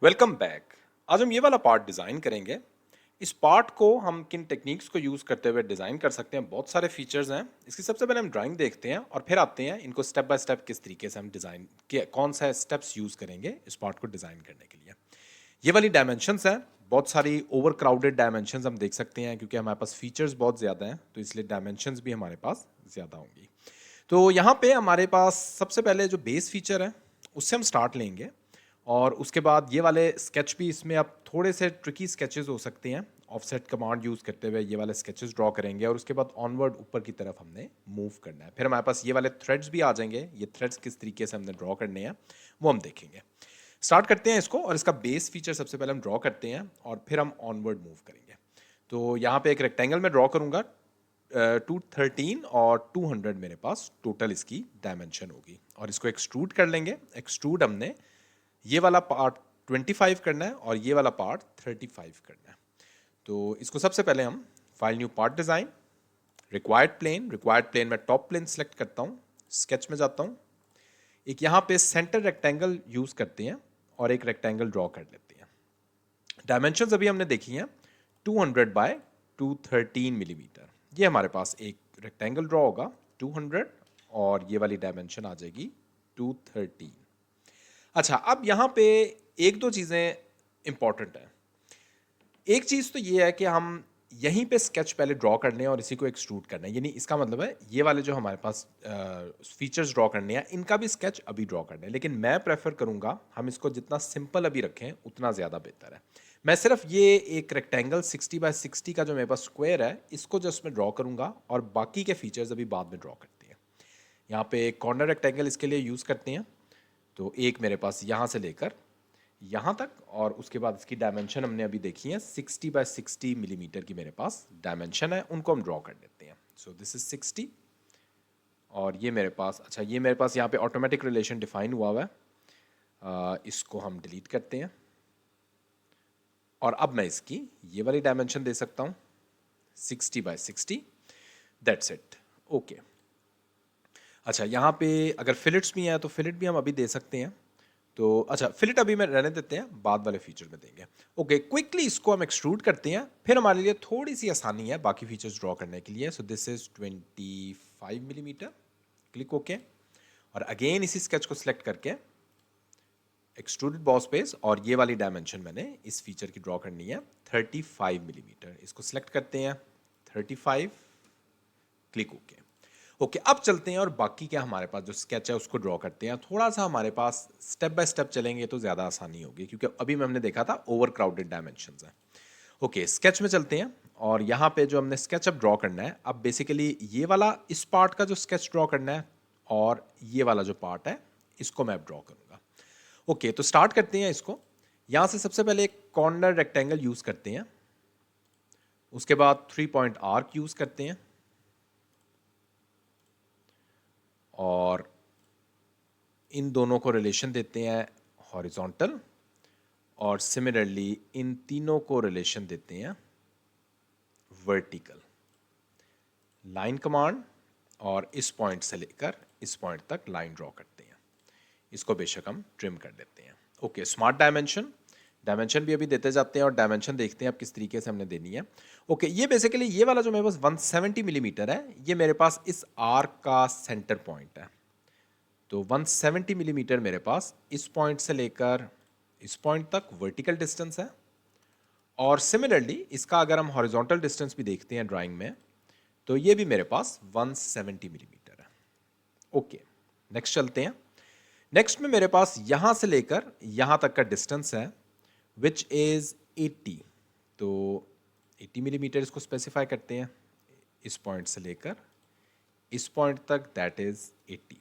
Welcome back. आज हम ये वाला पार्ट डिज़ाइन करेंगे। इस पार्ट को हम किन टेक्निक्स को यूज़ करते हुए डिज़ाइन कर सकते हैं, बहुत सारे फीचर्स हैं। इसकी सबसे पहले हम ड्राइंग देखते हैं और फिर आते हैं इनको स्टेप बाय स्टेप किस तरीके से हम डिज़ाइन के कौन सा स्टेप्स यूज़ करेंगे इस पार्ट को डिज़ाइन करने के लिए। ये वाली डायमेंशंस हैं, बहुत सारी ओवर क्राउडेड डायमेंशंस हम देख सकते हैं क्योंकि हमारे पास फीचर्स बहुत ज़्यादा हैं, तो इसलिए डायमेंशंस भी हमारे पास ज़्यादा होंगी। तो यहाँ पे हमारे पास सबसे पहले जो बेस फीचर है उससे हम स्टार्ट लेंगे और उसके बाद ये वाले स्केच भी, इसमें अब थोड़े से ट्रिकी स्केचेस हो सकते हैं। ऑफसेट कमांड यूज़ करते हुए ये वाले स्केचेस ड्रॉ करेंगे और उसके बाद ऑनवर्ड ऊपर की तरफ हमने मूव करना है। फिर हमारे पास ये वाले थ्रेड्स भी आ जाएंगे। ये थ्रेड्स किस तरीके से हमने ड्रॉ करने हैं वो हम देखेंगे। स्टार्ट करते हैं इसको और इसका बेस फीचर सबसे पहले हम ड्रॉ करते हैं और फिर हम ऑनवर्ड मूव करेंगे। तो यहाँ पे एक रेक्टेंगल में ड्रॉ करूँगा। 213 और 200 मेरे पास टोटल इसकी डायमेंशन होगी और इसको एक्सट्रूड कर लेंगे। एक्सट्रूड हमने ये वाला पार्ट 25 करना है और ये वाला पार्ट 35 करना है। तो इसको सबसे पहले हम file new part design, required plane में टॉप प्लेन सेलेक्ट करता हूँ, स्केच में जाता हूँ, एक यहाँ पे सेंटर रेक्टेंगल यूज़ करते हैं और एक रेक्टेंगल ड्रॉ कर लेते हैं। डायमेंशंस अभी हमने देखी हैं 200 बाय 213 मिलीमीटर। ये हमारे पास एक रेक्टेंगल ड्रॉ होगा 200 और ये वाली डायमेंशन आ जाएगी 213। अच्छा, अब यहाँ पे एक दो चीज़ें इंपॉर्टेंट हैं। एक चीज़ तो ये है कि हम यहीं पे स्केच पहले ड्रॉ करने हैं और इसी को एक्सट्रूड करना है, यानी इसका मतलब है ये वाले जो हमारे पास फीचर्स ड्रॉ करने हैं इनका भी स्केच अभी ड्रॉ करना है। लेकिन मैं प्रेफर करूँगा हम इसको जितना सिंपल अभी रखें उतना ज़्यादा बेहतर है। मैं सिर्फ ये एक रेक्टेंगल 60 बाय 60 का जो मेरे पास स्क्वायर है इसको जस्ट मैं ड्रॉ करूँगा और बाकी के फीचर्स अभी बाद में ड्रॉ करते हैं। यहाँ पे कॉर्नर रेक्टेंगल इसके लिए यूज़ करते हैं। तो एक मेरे पास यहाँ से लेकर यहाँ तक और उसके बाद इसकी डायमेंशन हमने अभी देखी है 60 बाय 60 मिलीमीटर की मेरे पास डायमेंशन है, उनको हम ड्रॉ कर देते हैं। सो दिस इज 60 और ये मेरे पास, अच्छा ये मेरे पास यहाँ पे ऑटोमेटिक रिलेशन डिफाइन हुआ है। इसको हम डिलीट करते हैं और अब मैं इसकी ये वाली डायमेंशन दे सकता हूँ 60 बाय 60। That's it. ओके। अच्छा, यहाँ पे अगर फिलेट्स भी हैं तो फिलेट भी हम अभी दे सकते हैं। तो अच्छा, फिलेट अभी में रहने देते हैं, बाद वाले फीचर में देंगे। ओके, क्विकली इसको हम एक्सट्रूड करते हैं, फिर हमारे लिए थोड़ी सी आसानी है बाकी फीचर्स ड्रॉ करने के लिए। So this is 25 millimetre. Click okay और अगेन इसी स्केच को सिलेक्ट करके एक्सट्रूडेड बॉस बेस और ये वाली डायमेंशन मैंने इस फीचर की ड्रॉ करनी है 35 मिलीमीटर। इसको सिलेक्ट करते हैं 35, क्लिक ओके। ओके, अब चलते हैं और बाकी क्या हमारे पास जो स्केच है उसको ड्रॉ करते हैं। थोड़ा सा हमारे पास स्टेप बाय स्टेप चलेंगे तो ज़्यादा आसानी होगी क्योंकि अभी में हमने देखा था ओवर क्राउडेड डायमेंशंस हैं। ओके, स्केच में चलते हैं और यहाँ पे जो हमने स्केचअप ड्रॉ करना है, अब बेसिकली ये वाला इस पार्ट का जो स्केच ड्रॉ करना है और ये वाला जो पार्ट है इसको मैं अब ड्रॉ करूँगा। ओके, तो स्टार्ट करते हैं इसको। यहाँ से सबसे पहले एक कॉर्नर रेक्टेंगल यूज़ करते हैं, उसके बाद 3 पॉइंट आर्क यूज़ करते हैं और इन दोनों को रिलेशन देते हैं हॉरिजॉन्टल और सिमिलरली इन तीनों को रिलेशन देते हैं वर्टिकल। लाइन कमांड और इस पॉइंट से लेकर इस पॉइंट तक लाइन ड्रॉ करते हैं। इसको बेशक हम ट्रिम कर देते हैं। ओके, स्मार्ट डायमेंशन भी अभी देते जाते हैं और डायमेंशन देखते हैं अब किस तरीके से हमने देनी है। ओके, ये बेसिकली ये वाला जो मेरे पास 170 मिलीमीटर है, ये मेरे पास इस आर्क का सेंटर पॉइंट है। तो 170 मिलीमीटर मेरे पास इस पॉइंट से लेकर इस पॉइंट तक वर्टिकल डिस्टेंस है और सिमिलरली इसका अगर हम हॉरिजॉन्टल डिस्टेंस भी देखते हैं ड्राइंग में तो ये भी मेरे पास 170 मिलीमीटर है। ओके, नेक्स्ट चलते हैं। नेक्स्ट में मेरे पास यहां से लेकर यहां तक का डिस्टेंस है विच इज 80। तो 80 मिलीमीटर इसको स्पेसिफाई करते हैं, इस पॉइंट से लेकर इस पॉइंट तक, दैट इज 80।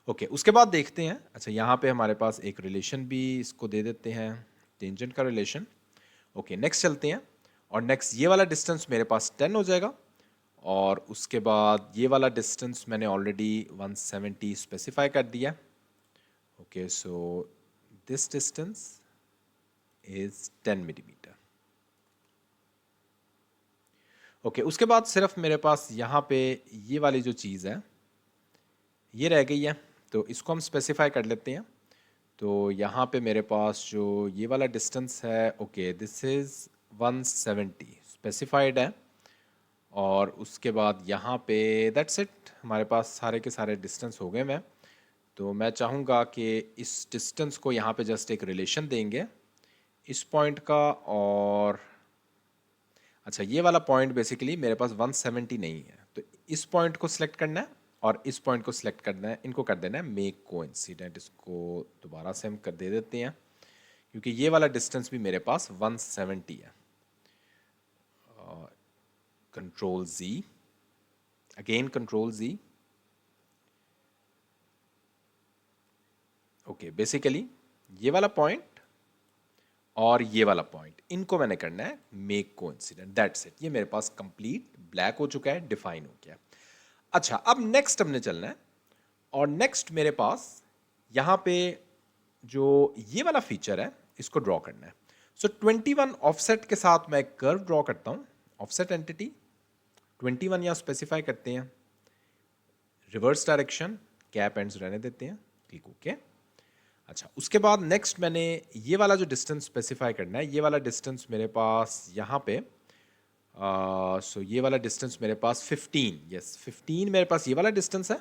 ओके, उसके बाद देखते हैं। अच्छा, यहाँ पे हमारे पास एक रिलेशन भी इसको दे देते हैं, टेंजेंट का रिलेशन। ओके, नेक्स्ट चलते हैं और नेक्स्ट ये वाला डिस्टेंस मेरे पास 10 हो जाएगा और उसके बाद ये वाला डिस्टेंस मैंने ऑलरेडी 170 स्पेसिफाई कर दिया। Okay, so this distance is 10 millimetre. Okay, उसके बाद सिर्फ मेरे पास यहाँ पे ये वाली जो चीज़ है ये रह गई है, तो इसको हम स्पेसिफाई कर लेते हैं। तो यहाँ पे मेरे पास जो ये वाला डिस्टेंस है, ओके दिस इज़ 170 स्पेसिफाइड है। और उसके बाद यहाँ पे दैट्स इट, हमारे पास सारे के सारे डिस्टेंस हो गए। मैं तो मैं चाहूँगा कि इस डिस्टेंस को यहाँ पे जस्ट एक रिलेशन देंगे इस पॉइंट का। और अच्छा, ये वाला पॉइंट बेसिकली मेरे पास 170 नहीं है, तो इस पॉइंट को सिलेक्ट करना है और इस पॉइंट को सिलेक्ट करना है, इनको कर देना है मेक कोइंसिडेंट। इसको दोबारा से हम कर दे देते हैं क्योंकि ये वाला डिस्टेंस भी मेरे पास 170 है। कंट्रोल जी, अगेन कंट्रोल जी। ओके, बेसिकली ये वाला पॉइंट और ये वाला पॉइंट, इनको मैंने करना है मेक कोइंसिडेंट, दैट्स इट। ये मेरे पास कंप्लीट ब्लैक हो चुका है, डिफाइन हो गया। अच्छा, अब नेक्स्ट हमने चलना है और नेक्स्ट मेरे पास यहाँ पे जो ये वाला फीचर है इसको ड्रॉ करना है। सो 21 ऑफसेट के साथ मैं एक कर्व ड्रॉ करता हूँ। ऑफसेट एंटिटी 21 यहाँ स्पेसिफाई करते हैं, रिवर्स डायरेक्शन कैप एंड्स रहने देते हैं, क्लिक ओके। अच्छा, उसके बाद नेक्स्ट मैंने ये वाला जो डिस्टेंस स्पेसिफाई करना है, ये वाला डिस्टेंस मेरे पास यहाँ पे सो ये वाला डिस्टेंस मेरे पास 15, यस 15 मेरे पास ये वाला डिस्टेंस है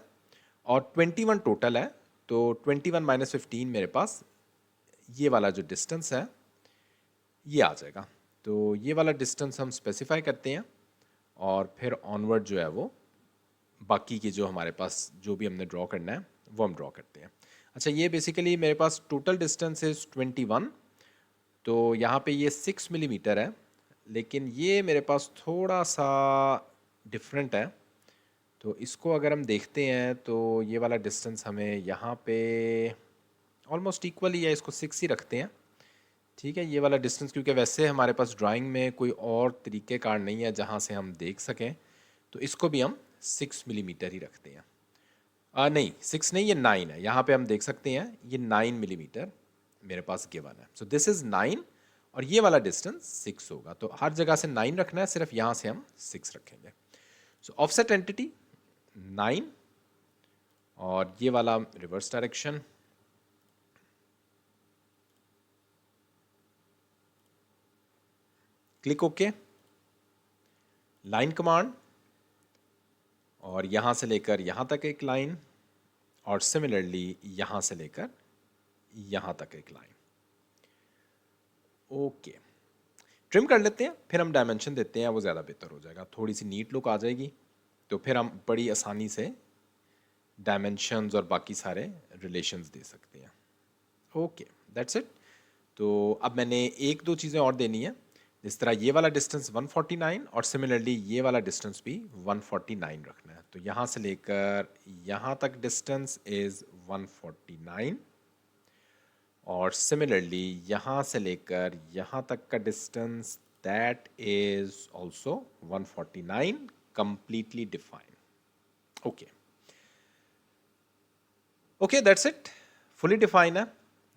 और 21 टोटल है। तो 21 माइनस 15 मेरे पास ये वाला जो डिस्टेंस है ये आ जाएगा। तो ये वाला डिस्टेंस हम स्पेसिफाई करते हैं और फिर ऑनवर्ड जो है वो बाकी के जो हमारे पास जो भी हमने ड्रॉ करना है वो हम ड्रॉ करते हैं। अच्छा, ये बेसिकली मेरे पास टोटल डिस्टेंस इज 21। तो यहाँ पे ये 6 मिलीमीटर है, लेकिन ये मेरे पास थोड़ा सा डिफरेंट है। तो इसको अगर हम देखते हैं तो ये वाला डिस्टेंस हमें यहाँ पे ऑलमोस्ट इक्वल ही है, इसको 6 ही रखते हैं। ठीक है, ये वाला डिस्टेंस, क्योंकि वैसे हमारे पास ड्राइंग में कोई और तरीक़ेकार नहीं है जहाँ से हम देख सकें, तो इसको भी हम 6 मिलीमीटर ही रखते हैं। नहीं 6 नहीं, ये 9 है। यहाँ पे हम देख सकते हैं ये 9 मिलीमीटर मेरे पास गिवन है। सो दिस इज़ 9 और ये वाला डिस्टेंस 6 होगा। तो हर जगह से 9 रखना है, सिर्फ यहाँ से हम 6 रखेंगे। सो ऑफसेट एंटिटी 9 और ये वाला reverse direction, click okay, line command और यहाँ से लेकर यहाँ तक एक लाइन और सिमिलरली यहाँ से लेकर यहाँ तक एक लाइन। ओके, ट्रिम कर लेते हैं, फिर हम डायमेंशन देते हैं, वो ज़्यादा बेहतर हो जाएगा, थोड़ी सी नीट लुक आ जाएगी। तो फिर हम बड़ी आसानी से डायमेंशंस और बाकी सारे रिलेशंस दे सकते हैं। Okay, that's it. तो अब मैंने एक दो चीज़ें और देनी है, जिस तरह ये वाला डिस्टेंस 149 और सिमिलरली ये वाला डिस्टेंस भी 149 रखना है। तो यहाँ से लेकर यहाँ तक डिस्टेंस इज़ 149 और सिमिलरली यहाँ से लेकर यहाँ तक का distance that is also 149, completely define. Okay okay, that's it, fully define है।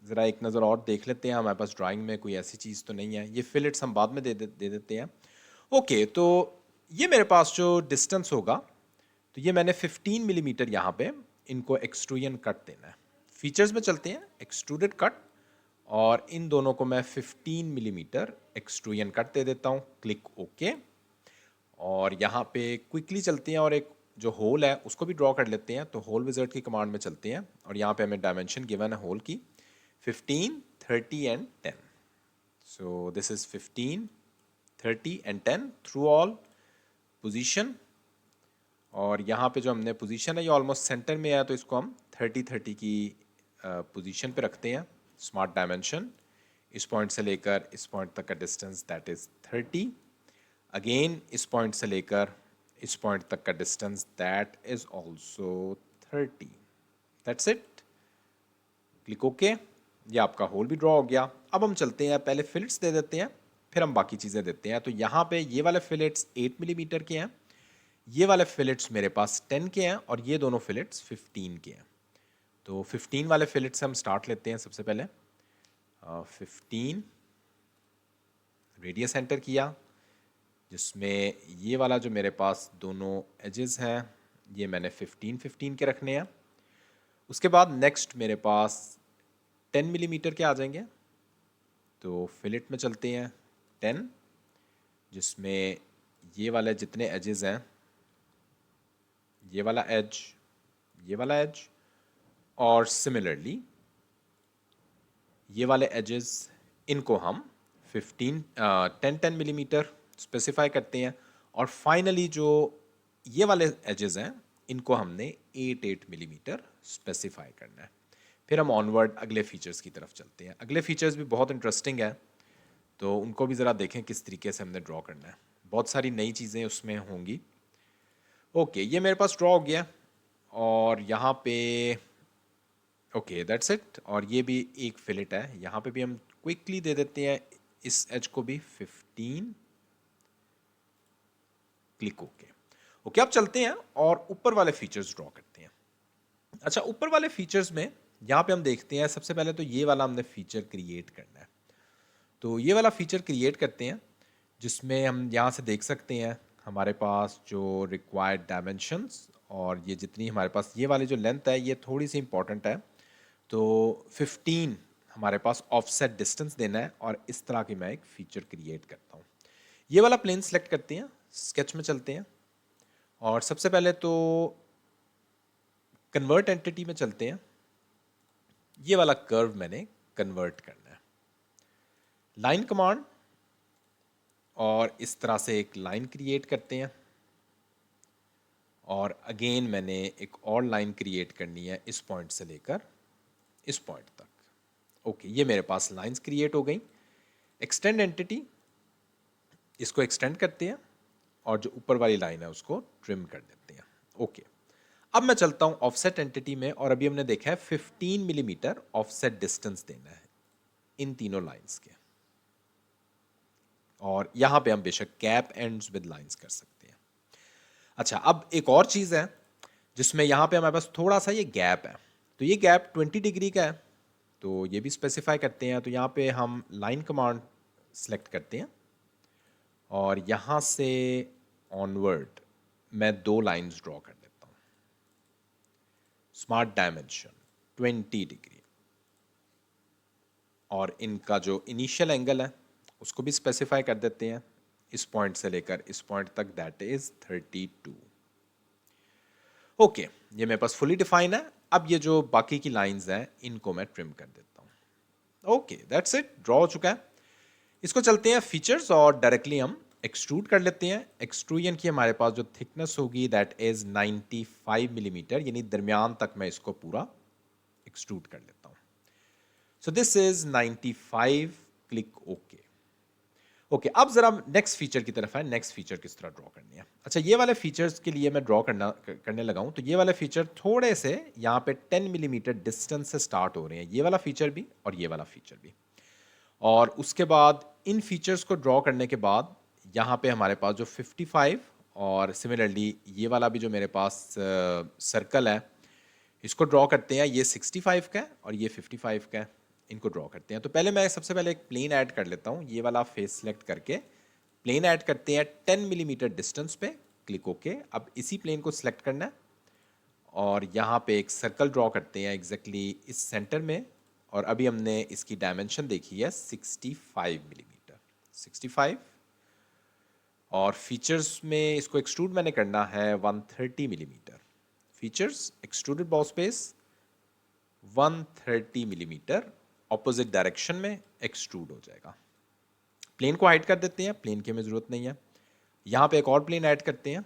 ज़रा एक नज़र और देख लेते हैं, हमारे पास ड्राइंग में कोई ऐसी चीज़ तो नहीं है। ये फिलेट्स हम बाद में दे देते हैं। ओके, तो ये मेरे पास जो डिस्टेंस होगा, तो ये मैंने 15 मिलीमीटर यहाँ पे इनको एक्सट्रूजन कट देना है। फीचर्स में चलते हैं, एक्सट्रूडेड कट, और इन दोनों को मैं 15 मिलीमीटर एक्सट्रूजन कट दे देता हूँ, क्लिक ओके। और यहाँ पे क्विकली चलते हैं और एक जो होल है उसको भी ड्रॉ कर लेते हैं। तो होल विज़र्ड की कमांड में चलते हैं और यहाँ पे हमें डायमेंशन गिवन है होल की 15, 30 and 10। So this is 15, 30 and 10 through all position. और यहाँ पे जो हमने पोजीशन है ये ऑलमोस्ट सेंटर में है, तो इसको हम 30 की पोजीशन पे रखते हैं। स्मार्ट डायमेंशन, इस पॉइंट से लेकर इस पॉइंट तक का डिस्टेंस दैट इज 30। अगेन इस पॉइंट से लेकर इस पॉइंट तक का distance that is also 30। That's it, click okay. ये आपका होल भी ड्रॉ हो गया। अब हम चलते हैं, पहले फिलेट्स दे देते हैं, फिर हम बाकी चीज़ें देते हैं। तो यहाँ पे ये वाले फिलेट्स 8 मिलीमीटर के हैं, ये वाले फिलेट्स मेरे पास 10 के हैं और ये दोनों फिलेट्स 15 के हैं। तो 15 वाले फिलेट्स से हम स्टार्ट लेते हैं। सबसे पहले 15 रेडियस एंटर किया, जिसमें ये वाला जो मेरे पास दोनों एजेस हैं ये मैंने 15 15 के रखने हैं। उसके बाद नेक्स्ट मेरे पास 10 मिलीमीटर के आ जाएंगे। तो फिलेट में चलते हैं 10, जिसमें ये वाले जितने एजेस हैं, ये वाला एज, ये वाला एज, और सिमिलरली ये वाले एजेस, इनको हम 10 मिलीमीटर स्पेसिफाई करते हैं। और फाइनली जो ये वाले एजेस हैं, इनको हमने 8 मिलीमीटर स्पेसिफाई करना है। फिर हम ऑनवर्ड अगले फीचर्स की तरफ चलते हैं। अगले फीचर्स भी बहुत इंटरेस्टिंग है, तो उनको भी ज़रा देखें किस तरीके से हमने ड्रॉ करना है। बहुत सारी नई चीज़ें उसमें होंगी। ओके, ये मेरे पास ड्रॉ हो गया, और यहाँ पे ओके दैट्स इट। और ये भी एक फिलेट है, यहाँ पे भी हम क्विकली दे देते हैं इस एज को भी 15, क्लिक ओके। ओके, अब चलते हैं और ऊपर वाले फीचर्स ड्रॉ करते हैं। अच्छा, ऊपर वाले फीचर्स में यहाँ पे हम देखते हैं, सबसे पहले तो ये वाला हमने फीचर क्रिएट करना है। तो ये वाला फीचर क्रिएट करते हैं, जिसमें हम यहाँ से देख सकते हैं हमारे पास जो रिक्वायर्ड डायमेंशंस, और ये जितनी हमारे पास ये वाली जो लेंथ है, ये थोड़ी सी इंपॉर्टेंट है। तो 15 हमारे पास ऑफसेट डिस्टेंस देना है, और इस तरह की मैं एक फीचर क्रिएट करता हूँ। ये वाला प्लेन सेलेक्ट करते हैं, स्केच में चलते हैं, और सबसे पहले तो कन्वर्ट एंटिटी में चलते हैं। ये वाला कर्व मैंने कन्वर्ट करना है। लाइन कमांड, और इस तरह से एक लाइन क्रिएट करते हैं, और अगेन मैंने एक और लाइन क्रिएट करनी है इस पॉइंट से लेकर इस पॉइंट तक। ओके, ये मेरे पास लाइंस क्रिएट हो गई। एक्सटेंड एंटिटी, इसको एक्सटेंड करते हैं, और जो ऊपर वाली लाइन है उसको ट्रिम कर देते हैं। ओके, अब मैं चलता हूं ऑफसेट एंटिटी में, और अभी हमने देखा है 15 मिलीमीटर ऑफसेट डिस्टेंस देना है इन तीनों लाइंस के। और यहां पे हम बेशक कैप एंड्स विद लाइंस कर सकते हैं। अच्छा, अब एक और चीज है जिसमें यहां पे हमारे पास थोड़ा सा ये गैप है। तो ये गैप 20 डिग्री का है, तो ये भी स्पेसिफाई करते हैं। तो यहाँ पे हम लाइन कमांड सेलेक्ट करते हैं, और यहाँ से ऑनवर्ड मैं 2 लाइंस ड्रॉ कर देता हूँ। स्मार्ट डायमेंशन 20 डिग्री, और इनका जो इनिशियल एंगल है उसको भी स्पेसिफाई कर देते हैं, इस पॉइंट से लेकर इस पॉइंट तक, दैट इज 32। ओके, ये मेरे पास फुली डिफाइन है। अब ये जो बाकी की लाइंस हैं, इनको मैं ट्रिम कर देता हूँ। ओके, दैट्स इट, ड्रॉ हो चुका है। इसको चलते हैं फीचर्स, और डायरेक्टली हम एक्सट्रूड कर लेते हैं। एक्सट्रूजन की हमारे पास जो थिकनेस होगी दैट इज 95 मिलीमीटर, यानी दरमियान तक मैं इसको पूरा एक्सट्रूड कर लेता हूँ। So this is 95, click okay. Okay, अब जरा नेक्स्ट फीचर की तरफ है। नेक्स्ट फीचर किस तरह ड्रॉ करनी है। अच्छा, ये वाले फीचर्स के लिए मैं ड्रॉ करने लगा हूं। तो ये वाले फीचर थोड़े से यहाँ पे 10 मिलीमीटर डिस्टेंस से स्टार्ट हो रहे हैं, ये वाला फीचर भी और ये वाला फीचर भी। और उसके बाद इन फीचर्स को ड्रॉ करने के बाद यहाँ पे हमारे पास जो 55, और सिमिलरली ये वाला भी जो मेरे पास सर्कल है, इसको ड्रॉ करते हैं। ये 65 का है और ये 55 का है, इनको ड्रॉ करते हैं। तो पहले मैं सबसे पहले एक प्लेन ऐड कर लेता हूँ। ये वाला फेस सेलेक्ट करके प्लेन ऐड करते हैं 10 मिलीमीटर डिस्टेंस पे, क्लिक ओके। अब इसी प्लेन को सिलेक्ट करना है, और यहाँ पे एक सर्कल ड्रॉ करते हैं एग्जैक्टली इस सेंटर में। और अभी हमने इसकी डायमेंशन देखी है 65 मिलीमीटर, 65। और फीचर्स में इसको एक्सट्रूड मैंने करना है 130 millimetre. Features extruded boss space 130 millimetre, opposite direction में एक्सट्रूड हो जाएगा। प्लेन को हाइड कर देते हैं, प्लेन की हमें ज़रूरत नहीं है। यहाँ पे एक और प्लेन ऐड करते हैं,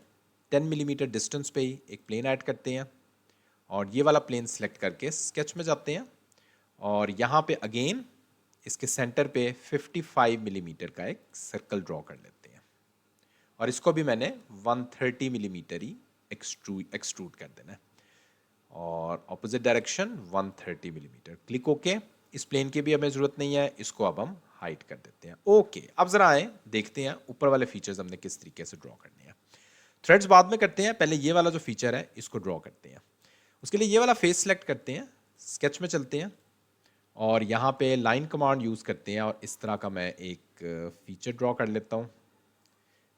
10 मिलीमीटर डिस्टेंस पे ही एक प्लेन ऐड करते हैं, और ये वाला प्लेन सेलेक्ट करके स्केच में जाते हैं, और यहाँ पे अगेन इसके सेंटर पे 55 मिलीमीटर का एक सर्कल ड्रॉ कर लेते हैं, और इसको भी मैंने 130 मिलीमीटर ही एक्सट्रूड कर देना है, और opposite direction 130 millimetre, click okay. इस प्लेन की भी हमें ज़रूरत नहीं है, इसको अब हम हाइड कर देते हैं। ओके, अब ज़रा आए देखते हैं ऊपर वाले फीचर्स हमने किस तरीके से ड्रॉ करने हैं। थ्रेड्स बाद में करते हैं, पहले ये वाला जो फीचर है इसको ड्रॉ करते हैं। उसके लिए ये वाला फेस सेलेक्ट करते हैं, स्केच में चलते हैं, और यहाँ पे लाइन कमांड यूज़ करते हैं, और इस तरह का मैं एक फीचर ड्रॉ कर लेता हूँ।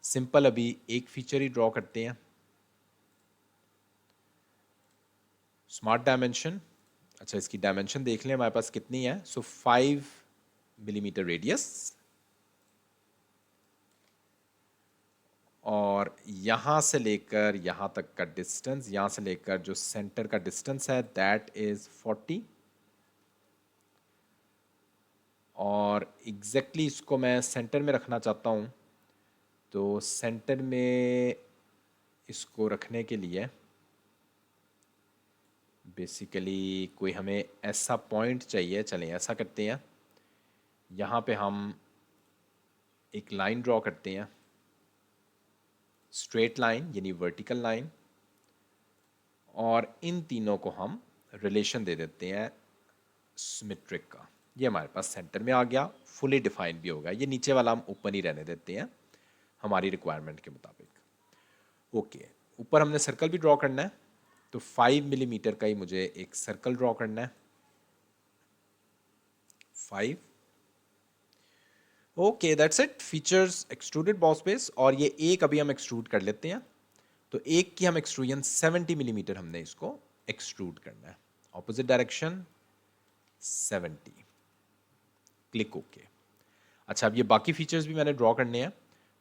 सिंपल अभी एक फीचर ही ड्रॉ करते हैं। स्मार्ट डायमेंशन, अच्छा, इसकी डायमेंशन देख लें हमारे पास कितनी है। सो 5 मिलीमीटर रेडियस, और यहाँ से लेकर यहाँ तक का डिस्टेंस, यहाँ से लेकर जो सेंटर का डिस्टेंस है दैट इज 40, और एग्जैक्टली इसको मैं सेंटर में रखना चाहता हूँ। तो सेंटर में इसको रखने के लिए बेसिकली कोई हमें ऐसा पॉइंट चाहिए। चलें ऐसा करते हैं, यहाँ पे हम एक लाइन ड्रॉ करते हैं, स्ट्रेट लाइन यानी वर्टिकल लाइन, और इन तीनों को हम रिलेशन दे देते हैं सिमेट्रिक का। ये हमारे पास सेंटर में आ गया, फुली डिफाइंड भी होगा। ये नीचे वाला हम ऊपर ही रहने देते हैं हमारी रिक्वायरमेंट के मुताबिक। ओके, ऊपर हमने सर्कल भी ड्रॉ करना है, तो 5 मिलीमीटर का ही मुझे एक सर्कल ड्रॉ करना है, 5। Okay, that's it. Features extruded boss base, और ये एक अभी हम एक्सट्रूड कर लेते हैं। तो एक की हम एक्सट्रूजन 70 मिलीमीटर हमने इसको एक्सट्रूड करना है, ऑपोजिट डायरेक्शन 70, क्लिक ओके। अच्छा, अब ये बाकी फीचर्स भी मैंने ड्रॉ करने हैं,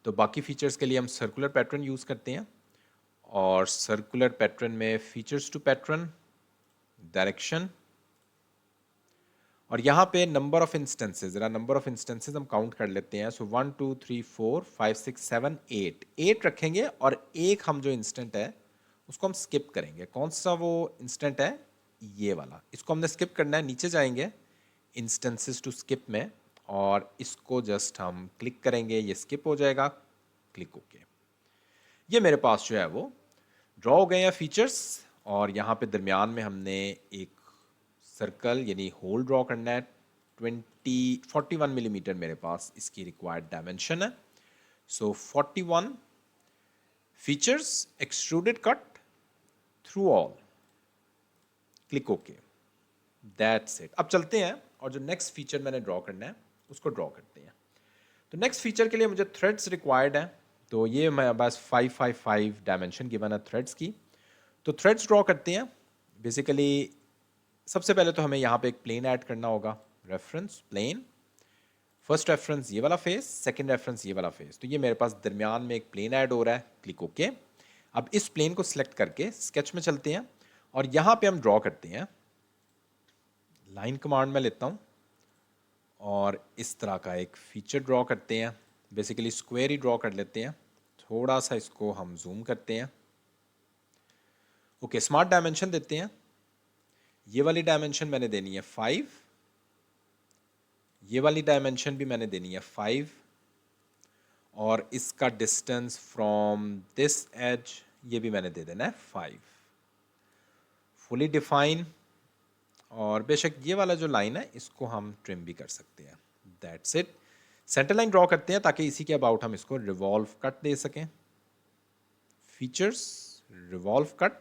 तो बाकी फीचर्स के लिए हम सर्कुलर पैटर्न यूज़ करते हैं, और सर्कुलर पैटर्न में फीचर्स टू पैटर्न, डायरेक्शन, और यहाँ पे नंबर ऑफ इंस्टेंसेस, ज़रा नंबर ऑफ इंस्टेंसेस हम काउंट कर लेते हैं। सो 1 2 3 4 5 6 7 8 रखेंगे, और एक हम जो इंस्टेंट है उसको हम स्किप करेंगे। कौन सा वो इंस्टेंट है? ये वाला, इसको हमने स्किप करना है। नीचे जाएंगे इंस्टेंसेस टू स्किप में, और इसको जस्ट हम क्लिक करेंगे, ये स्किप हो जाएगा, क्लिक ओके। ये मेरे पास जो है वो ड्रॉ हो गए हैं फीचर्स, और यहाँ पे दरमियान में हमने एक सर्कल यानी होल ड्रॉ करना है। 41 मिलीमीटर मेरे पास इसकी रिक्वायर्ड डायमेंशन है। सो 41 features, extruded cut through all, click okay, that's it. अब चलते हैं और जो नेक्स्ट फीचर मैंने ड्रॉ करना है उसको ड्रॉ करते हैं। तो नेक्स्ट फीचर के लिए मुझे थ्रेड्स रिक्वायर्ड हैं। तो ये मैं बस 555 डायमेंशन गिवन है थ्रेड्स की। तो थ्रेड्स ड्रॉ करते हैं। बेसिकली सबसे पहले तो हमें यहाँ पे एक प्लेन ऐड करना होगा, रेफरेंस प्लेन। फर्स्ट रेफरेंस ये वाला फेस, सेकंड रेफरेंस ये वाला फेस। तो ये मेरे पास दरमियान में एक प्लेन ऐड हो रहा है, क्लिक ओके। अब इस प्लेन को सिलेक्ट करके स्केच में चलते हैं, और यहाँ पे हम ड्रॉ करते हैं। लाइन कमांड में लेता हूँ, और इस तरह का एक फीचर ड्रॉ करते हैं। बेसिकली स्क्वायर ही ड्रॉ कर लेते हैं। थोड़ा सा इसको हम जूम करते हैं। ओके, स्मार्ट डायमेंशन देते हैं। ये वाली डायमेंशन मैंने देनी है 5, ये वाली डायमेंशन भी मैंने देनी है 5, और इसका डिस्टेंस फ्रॉम दिस एज ये भी मैंने दे देना है 5, फुली डिफाइन। और बेशक ये वाला जो लाइन है इसको हम ट्रिम भी कर सकते हैं। That's it. Centre line draw करते हैं ताकि इसी के अबाउट हम इसको रिवॉल्व कट दे सकें। Features, revolve cut,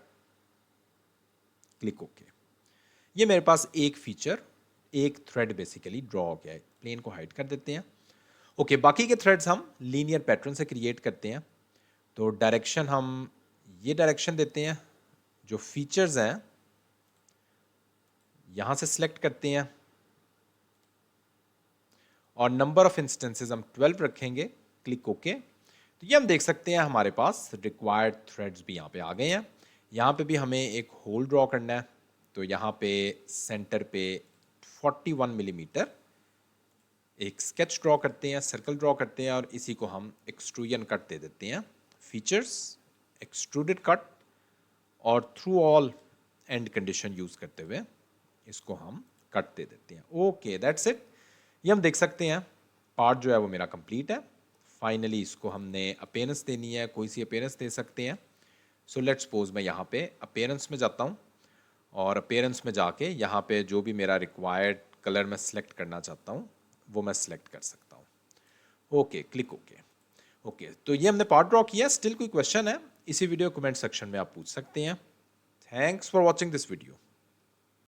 click okay. ये मेरे पास एक फीचर, एक थ्रेड बेसिकली ड्रॉ हो गया है। प्लेन को हाइड कर देते हैं। ओके, बाकी के थ्रेड्स हम लीनियर पैटर्न से क्रिएट करते हैं। तो डायरेक्शन हम ये डायरेक्शन देते हैं। जो फीचर्स हैं यहाँ से सिलेक्ट करते हैं, और नंबर ऑफ इंस्टेंसेस हम 12 रखेंगे, क्लिक ओके। तो ये हम देख सकते हैं हमारे पास रिक्वायर्ड थ्रेड्स भी यहाँ पे आ गए हैं। यहाँ पे भी हमें एक होल ड्रॉ करना है। तो यहाँ पे सेंटर पे 41 मिलीमीटर एक स्केच ड्रॉ करते हैं, सर्कल ड्रॉ करते हैं, और इसी को हम एक्सट्रूजन कट दे देते हैं। फीचर्स, एक्सट्रूडेड कट, और through all and condition use करते हुए इसको हम कट दे देते हैं। Okay, that's it. ये हम देख सकते हैं पार्ट जो है वो मेरा कंप्लीट है। फाइनली इसको हमने अपीयरेंस देनी है, कोई सी अपीयरेंस दे सकते हैं। सो लेट्स सपोज मैं यहाँ पे अपीयरेंस में जाता हूँ, और अपीयरेंस में जाके यहाँ पे जो भी मेरा रिक्वायर्ड कलर मैं सिलेक्ट करना चाहता हूँ वो मैं सिलेक्ट कर सकता हूँ। Okay, click okay. ओके, तो ये हमने पार्ट ड्रॉ किया। स्टिल कोई क्वेश्चन है इसी वीडियो कमेंट सेक्शन में आप पूछ सकते हैं। Thanks for watching this video.